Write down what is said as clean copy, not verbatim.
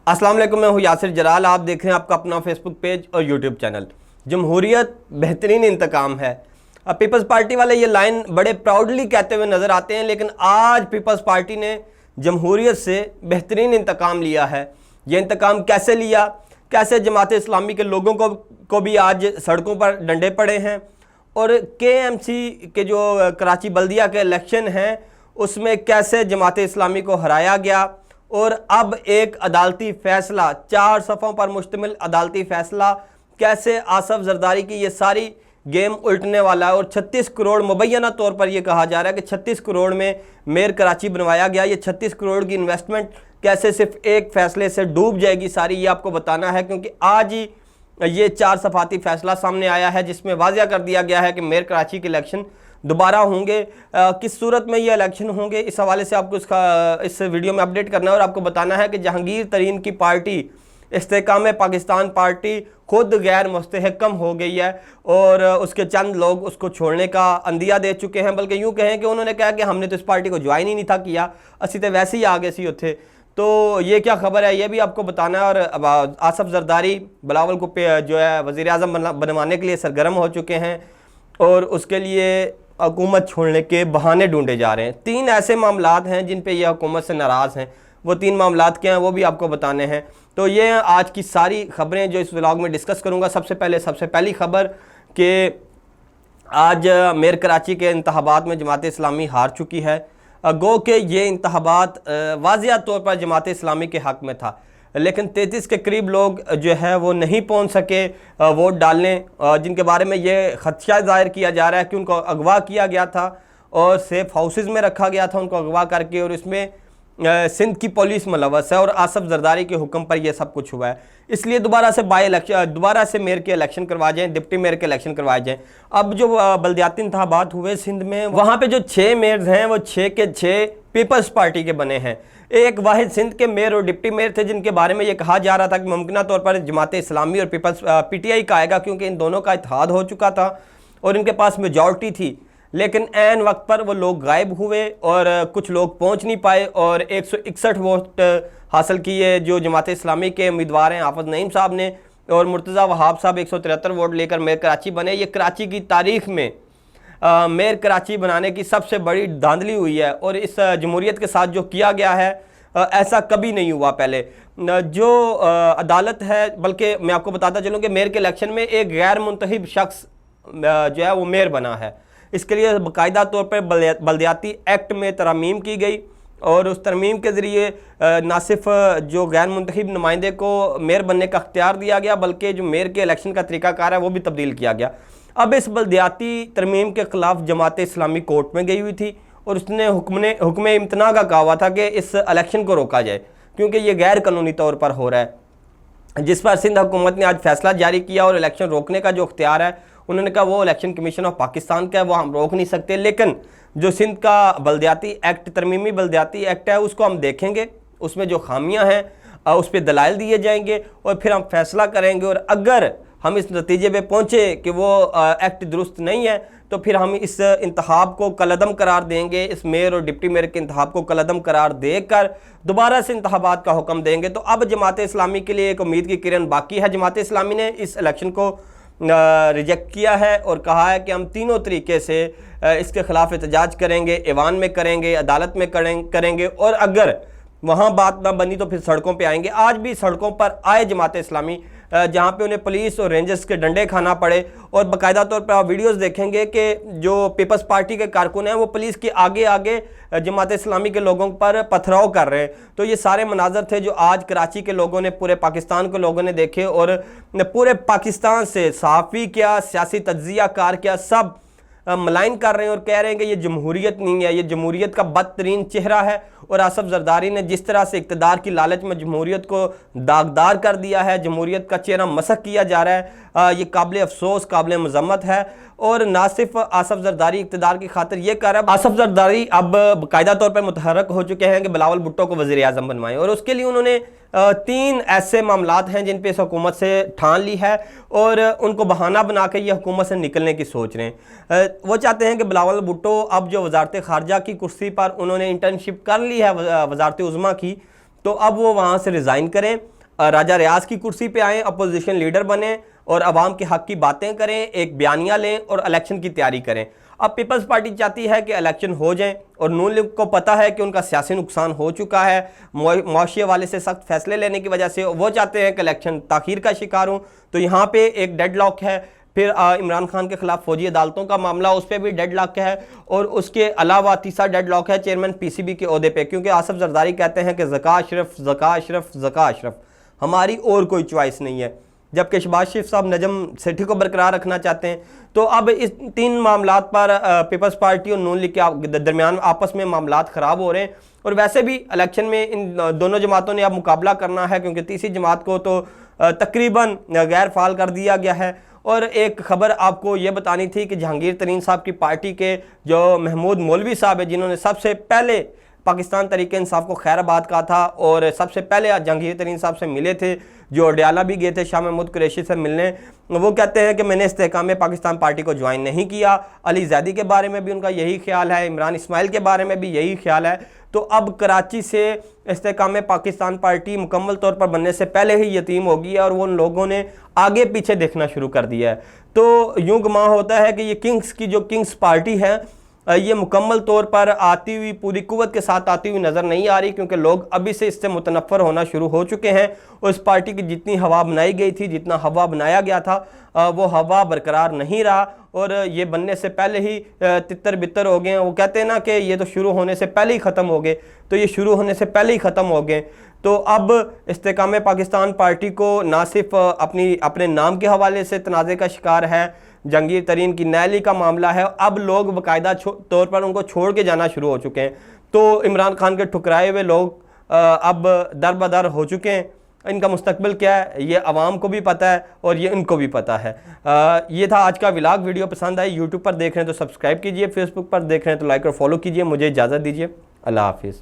अस्सलाम वालेकुम, मैं हूँ यासिर जलाल। आप देख रहे हैं आपका अपना फेसबुक पेज और यूट्यूब चैनल। जमहूरियत बेहतरीन इंतकाम है। अब पीपल्स पार्टी वाले ये लाइन बड़े प्राउडली कहते हुए नज़र आते हैं, लेकिन आज पीपल्स पार्टी ने जमहूरियत से बेहतरीन इंतकाम लिया है। ये इंतकाम कैसे लिया, कैसे जमात इस्लामी के लोगों को भी आज सड़कों पर डंडे पड़े हैं, और KMC के जो कराची बल्दिया के इलेक्शन हैं उसमें कैसे जमात इस्लामी को हराया गया, और अब एक अदालती फ़ैसला, 4 सफ़ों पर मुश्तमिल अदालती फ़ैसला, कैसे आसफ जरदारी की ये सारी गेम उल्टने वाला है। और 36 करोड़ मुबैना तौर पर यह कहा जा रहा है कि 36 करोड़ में मेयर कराची बनवाया गया। ये 36 करोड़ की इन्वेस्टमेंट कैसे सिर्फ एक फ़ैसले से डूब जाएगी सारी, ये आपको बताना है, क्योंकि आज ही ये 4 सफ़ाती फ़ैसला सामने आया है जिसमें वाज़िया कर दिया गया है कि मेयर कराची के इलेक्शन दोबारा होंगे। किस सूरत में ये इलेक्शन होंगे, इस हवाले से आपको इस वीडियो में अपडेट करना है और आपको बताना है कि जहांगीर तरीन की पार्टी इस्तेकाम पाकिस्तान पार्टी खुद गैर मुस्तहकम हो गई है और उसके चंद लोग उसको छोड़ने का अंदिया दे चुके हैं। बल्कि यूँ कहें कि उन्होंने कहा कि हमने तो इस पार्टी को ज्वाइन ही नहीं था किया, असी तो वैसे ही आगे सी थे। तो ये क्या खबर है, ये भी आपको बताना है। और आसफ जरदारी बिलावल को जो है वज़ीर आज़म बनवाने के लिए सरगर्म हो चुके हैं और उसके लिए हुकूमत छोड़ने के बहाने ढूंढे जा रहे हैं। 3 ऐसे मामलात हैं जिन पे ये हुकूमत से नाराज़ हैं। वो 3 मामलात क्या हैं वो भी आपको बताने हैं। तो ये आज की सारी खबरें जो इस व्लॉग में डिस्कस करूंगा। सबसे पहली खबर कि आज मेयर कराची के इंतखाबात में जमात इस्लामी हार चुकी है। गो के ये इंतखाबात वाज़िया तौर पर जमात इस्लामी के हक़ में था, लेकिन 33 के करीब लोग जो है वो नहीं पहुंच सके वोट डालने, जिनके बारे में ये खदशा ज़ाहिर किया जा रहा है कि उनको अगवा किया गया था और सेफ हाउसेज़ में रखा गया था उनको अगवा करके, और इसमें सिंध की पुलिस मुलव्वस है और आसफ जरदारी के हुक्म पर यह सब कुछ हुआ है। इसलिए दोबारा से मेयर के इलेक्शन करवाए जाएँ, डिप्टी मेयर के इलेक्शन करवाए जाएँ। अब जो बल्दियाती इंतखाबात हुए सिंध में, वहाँ पर जो 6 मेयर्स हैं वो 6 के 6 पीपल्स पार्टी के बने हैं। एक वाहिद सिंध के मेयर और डिप्टी मेयर थे जिनके बारे में ये कहा जा रहा था कि मुमकिन तौर पर जमात इस्लामी और पीपल्स PTI का आएगा, क्योंकि इन दोनों का इत्तेहाद हो चुका था और इनके पास मेजॉरिटी थी। लेकिन ऐन वक्त पर वो लोग गायब हुए और कुछ लोग पहुंच नहीं पाए और 161 वोट हासिल किए जो जमात इस्लामी के उम्मीदवार हैं हाफिज नईम साहब ने, और मुर्तज़ा वहाब साहब 173 वोट लेकर मेयर कराची बने। ये कराची की तारीख में मेयर कराची बनाने की सबसे बड़ी धांधली हुई है और इस जमहूरियत के साथ जो किया गया है ऐसा कभी नहीं हुआ पहले। जो अदालत है, बल्कि मैं आपको बताता चलूँ कि मेयर के इलेक्शन में एक गैर मुंतखब शख्स जो है वो मेयर बना है। इसके लिए बाकायदा तौर पर बल्दियाती एक्ट में तरमीम की गई और उस तरमीम के ज़रिए ना सिर्फ जो गैर मुंतखब नुमाइंदे को मेयर बनने का अख्तियार दिया गया, बल्कि जो मेयर के इलेक्शन का तरीक़ाकार है वो भी तब्दील किया गया। अब इस बल्दियाती तरमीम के ख़िलाफ़ जमात इस्लामी कोर्ट में गई हुई थी और उसने हुक्म इम्तना का कहा हुआ था कि इस इलेक्शन को रोका जाए, क्योंकि ये गैर कानूनी तौर पर हो रहा है। जिस पर सिंध हुकूमत ने आज फैसला जारी किया और इलेक्शन रोकने का जो अख्तियार है उन्होंने कहा वो इलेक्शन कमीशन ऑफ पाकिस्तान का है, वो हम रोक नहीं सकते। लेकिन जो सिंध का बल्दियाती एक्ट, तरमीमी बल्दियाती एक्ट है, उसको हम देखेंगे, उसमें जो खामियां हैं उस पर दलाइल दिए जाएंगे और फिर हम फैसला करेंगे। और अगर हम इस नतीजे पे पहुँचे कि वो एक्ट दुरुस्त नहीं है तो फिर हम इस इंतखाब को कलअदम करार देंगे, इस मेयर और डिप्टी मेयर के इंतखाब को कलअदम करार देकर दोबारा से इंतखाबात का हुक्म देंगे। तो अब जमात इस्लामी के लिए एक उम्मीद की किरण बाकी है। जमात इस्लामी ने इस इलेक्शन को रिजेक्ट किया है और कहा है कि हम तीनों तरीके से इसके ख़िलाफ़ एहतजाज करेंगे, ऐवान में करेंगे, अदालत में करेंगे, और अगर वहाँ बात ना बनी तो फिर सड़कों पे आएंगे। आज भी सड़कों पर आए जमात इस्लामी, जहाँ पे उन्हें पुलिस और रेंजर्स के डंडे खाना पड़े, और बाकायदा तौर पर आप वीडियोस देखेंगे कि जो पीपल्स पार्टी के कारकुन हैं वो पुलिस के आगे आगे जमात इस्लामी के लोगों पर पथराव कर रहे हैं। तो ये सारे मनाजर थे जो आज कराची के लोगों ने, पूरे पाकिस्तान के लोगों ने देखे, और पूरे पाकिस्तान से सहाफ़ी क्या, सियासी तज्ज़िया कार क्या, सब मलाइन कर रहे हैं और कह रहे हैं कि ये जमहूरियत नहीं है, ये जमहूरियत का बदतरीन चेहरा है। और आसफ जरदारी ने जिस तरह से इक़्तिदार की लालच में जमहूरियत को दागदार कर दिया है, जमहूरियत का चेहरा मसक किया जा रहा है, ये काबिल अफसोस, काबिल मज़म्मत है। और ना सिर्फ आसफ जरदारी इक़्तिदार की खातिर ये कर रहा है, आसफ जरदारी अब बाकायदा तौर पर मुतहरक हो चुके हैं कि बिलावल भुट्टो को वज़ीर आज़म बनवाएं, और उसके लिए उन्होंने 3 ऐसे मामलात हैं जिन पे इस हुकूमत से ठान ली है और उनको बहाना बना के ये हुकूमत से निकलने की सोच रहे हैं। वो चाहते हैं कि बिलावल भुट्टो अब जो वजारत ख़ारजा की कुर्सी पर उन्होंने इंटर्नशिप कर ली है वजारत उज़्मा की, तो अब वो वहाँ से रिज़ाइन करें राजा रियाज की कुर्सी पे आएँ, अपोजिशन लीडर बने और अवाम के हक की बातें करें, एक बयानिया लें और इलेक्शन की तैयारी करें। अब पीपल्स पार्टी चाहती है कि इलेक्शन हो जाए और नून लीग को पता है कि उनका सियासी नुकसान हो चुका है मुआशी हवाले से सख्त फैसले लेने की वजह से, वो चाहते हैं कि इलेक्शन ताखीर का शिकार हों। तो यहाँ पे एक डेडलॉक है। फिर इमरान खान के खिलाफ फौजी अदालतों का मामला, उस पर भी डेडलॉक है। और उसके अलावा तीसरा डेडलॉक है चेयरमैन पीसीबी के ओहदे पे, क्योंकि आसिफ जरदारी कहते हैं कि ज़का अशरफ, ज़का अशरफ, ज़का अशरफ, हमारी और कोई चॉइस नहीं है, जबकि शहबाज शरीफ साहब नजम सेठी को बरकरार रखना चाहते हैं। तो अब इस 3 मामलात पर पीपल्स पार्टी और नून लीग के दरमियान आपस में मामलात ख़राब हो रहे हैं। और वैसे भी इलेक्शन में इन दोनों जमातों ने अब मुकाबला करना है, क्योंकि तीसरी जमात को तो तकरीबन गैर फाल कर दिया गया है। और एक खबर आपको ये बतानी थी कि जहांगीर तरीन साहब की पार्टी के जो महमूद मौलवी साहब है, जिन्होंने सबसे पहले पाकिस्तान तरीके इंसाफ को खैराबाद कहा था और सबसे पहले जहांगीर तरीन साहब से मिले थे, जो अडयाला भी गए थे शाह महमूद कुरैशी से मिलने, वो कहते हैं कि मैंने इस्तेहकाम में पाकिस्तान पार्टी को ज्वाइन नहीं किया। अली जैदी के बारे में भी उनका यही ख्याल है, इमरान इस्माइल के बारे में भी यही ख्याल है। तो अब कराची से इस्तेहकाम में पाकिस्तान पार्टी मुकम्मल तौर पर बनने से पहले ही यतीम होगी है और वो उन लोगों ने आगे पीछे देखना शुरू कर दिया है। तो यूँ गुमान होता है कि ये किंग्स की जो किंग्स पार्टी है, ये मुकम्मल तौर पर आती हुई, पूरी कुव्वत के साथ आती हुई नज़र नहीं आ रही, क्योंकि लोग अभी से इससे मुतनफ़र होना शुरू हो चुके हैं। और इस पार्टी की जितनी हवा बनाई गई थी, जितना हवा बनाया गया था, वो हवा बरकरार नहीं रहा और ये बनने से पहले ही तितर बितर हो गए। वो कहते हैं ना कि ये तो शुरू होने से पहले ही ख़त्म हो गए, तो ये शुरू होने से पहले ही ख़त्म हो गए। तो अब इस्तेहकाम पाकिस्तान पार्टी को ना सिर्फ अपने नाम के हवाले से तनाज़े का शिकार है, जहांगीर तरीन की नैली का मामला है, अब लोग बाकायदा तौर पर उनको छोड़ के जाना शुरू हो चुके हैं। तो इमरान खान के ठुकराए हुए लोग अब दर बदर हो चुके हैं। इनका मुस्तकबिल क्या है ये अवाम को भी पता है और ये इनको भी पता है। ये था आज का व्लॉग। वीडियो पसंद आई, यूट्यूब पर देख रहे हैं तो सब्सक्राइब कीजिए, फेसबुक पर देख रहे हैं तो लाइक और फॉलो कीजिए। मुझे इजाज़त दीजिए, अल्लाह हाफिज़।